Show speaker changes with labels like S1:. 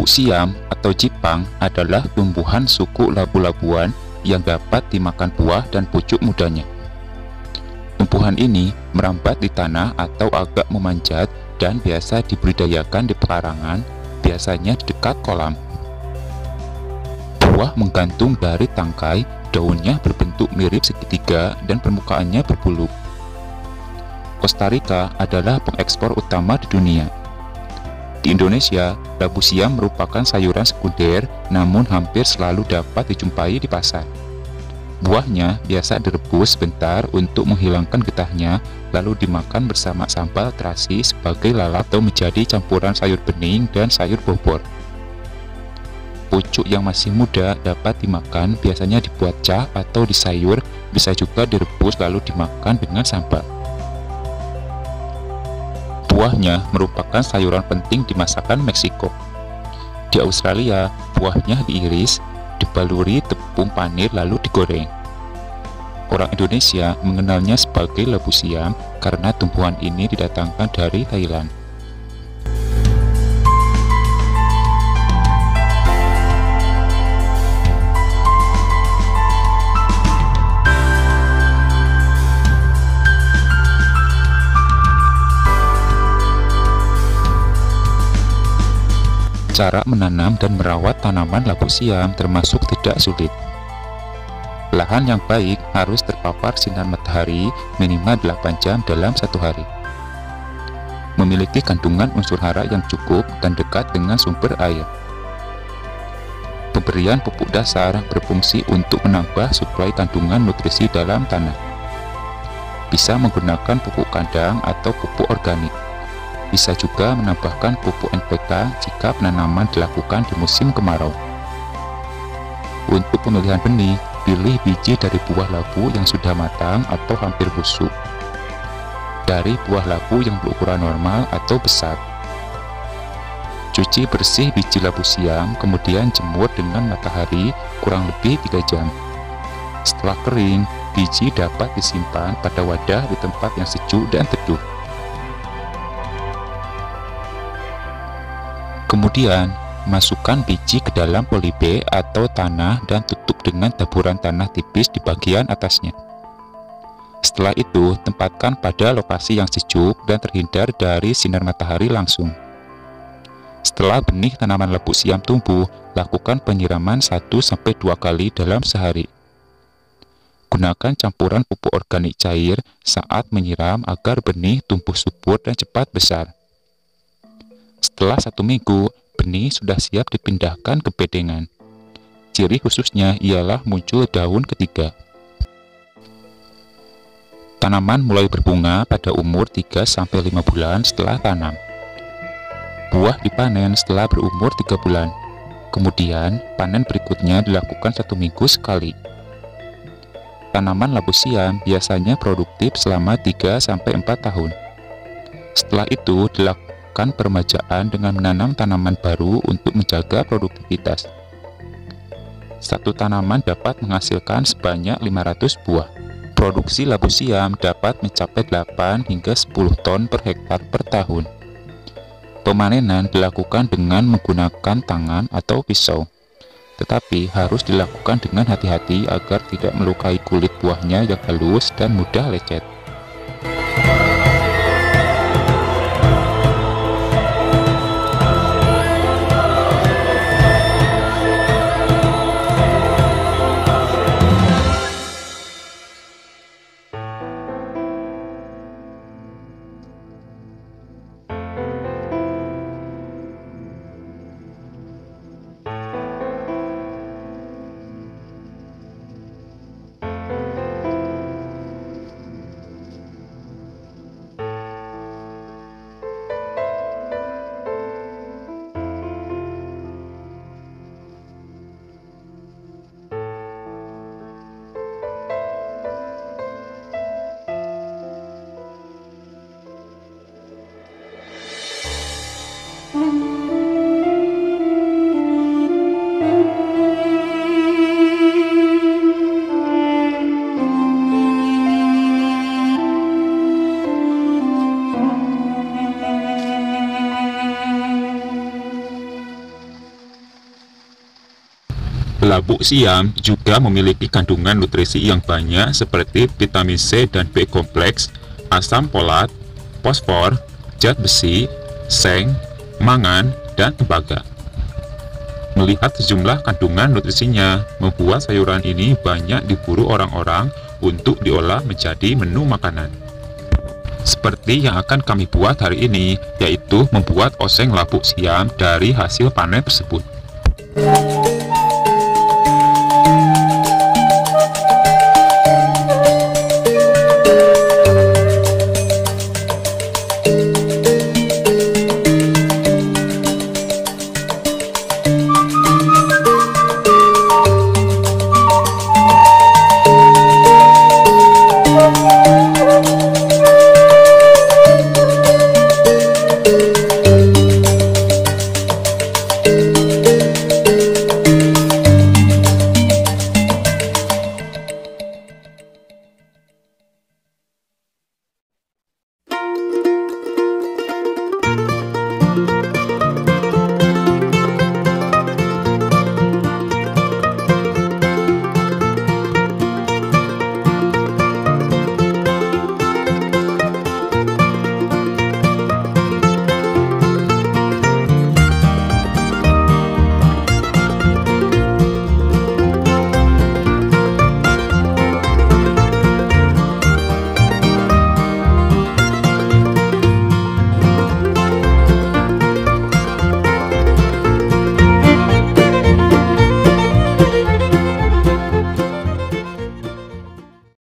S1: Labu siam atau Jipang adalah tumbuhan suku labu-labuan yang dapat dimakan buah dan pucuk mudanya. Tumbuhan ini merambat di tanah atau agak memanjat dan biasa dibudidayakan di pekarangan, biasanya di dekat kolam. Buah menggantung dari tangkai, daunnya berbentuk mirip segitiga dan permukaannya berbulu. Kosta Rika adalah pengekspor utama di dunia. Di Indonesia, labu siam merupakan sayuran sekunder, namun hampir selalu dapat dijumpai di pasar. Buahnya biasa direbus sebentar untuk menghilangkan getahnya, lalu dimakan bersama sambal terasi sebagai lalap atau menjadi campuran sayur bening dan sayur bobor. Pucuk yang masih muda dapat dimakan, biasanya dibuat cah atau di sayur, bisa juga direbus lalu dimakan dengan sambal. Buahnya merupakan sayuran penting di masakan Meksiko. Di Australia, buahnya diiris, dibaluri tepung panir lalu digoreng. Orang Indonesia mengenalnya sebagai labu siam karena tumbuhan ini didatangkan dari Thailand. Cara menanam dan merawat tanaman labu siam termasuk tidak sulit. Lahan yang baik harus terpapar sinar matahari minimal 8 jam dalam satu hari. Memiliki kandungan unsur hara yang cukup dan dekat dengan sumber air. Pemberian pupuk dasar berfungsi untuk menambah suplai kandungan nutrisi dalam tanah. Bisa menggunakan pupuk kandang atau pupuk organik. Bisa juga menambahkan pupuk NPK jika penanaman dilakukan di musim kemarau. Untuk pemilihan benih, pilih biji dari buah labu yang sudah matang atau hampir busuk, dari buah labu yang berukuran normal atau besar. Cuci bersih biji labu siam, kemudian jemur dengan matahari kurang lebih 3 jam. Setelah kering, biji dapat disimpan pada wadah di tempat yang sejuk dan teduh. Kemudian, masukkan biji ke dalam polybag atau tanah dan tutup dengan taburan tanah tipis di bagian atasnya. Setelah itu, tempatkan pada lokasi yang sejuk dan terhindar dari sinar matahari langsung. Setelah benih tanaman labu siam tumbuh, lakukan penyiraman 1-2 kali dalam sehari. Gunakan campuran pupuk organik cair saat menyiram agar benih tumbuh subur dan cepat besar. Setelah 1 minggu, benih sudah siap dipindahkan ke bedengan. Ciri khususnya ialah muncul daun ketiga. Tanaman mulai berbunga pada umur 3-5 bulan setelah tanam. Buah dipanen setelah berumur 3 bulan. Kemudian, panen berikutnya dilakukan 1 minggu sekali. Tanaman labu siam biasanya produktif selama 3-4 tahun. Setelah itu, dilakukan permajaan dengan menanam tanaman baru untuk menjaga produktivitas. Satu tanaman dapat menghasilkan sebanyak 500 buah. Produksi labu siam dapat mencapai 8 hingga 10 ton per hektar per tahun. Pemanenan dilakukan dengan menggunakan tangan atau pisau, tetapi harus dilakukan dengan hati-hati agar tidak melukai kulit buahnya yang halus dan mudah lecet. Labu siam juga memiliki kandungan nutrisi yang banyak seperti vitamin C dan B kompleks, asam folat, fosfor, zat besi, seng, mangan, dan tembaga. Melihat sejumlah kandungan nutrisinya, membuat sayuran ini banyak diburu orang-orang untuk diolah menjadi menu makanan. Seperti yang akan kami buat hari ini, yaitu membuat oseng labu siam dari hasil panen tersebut.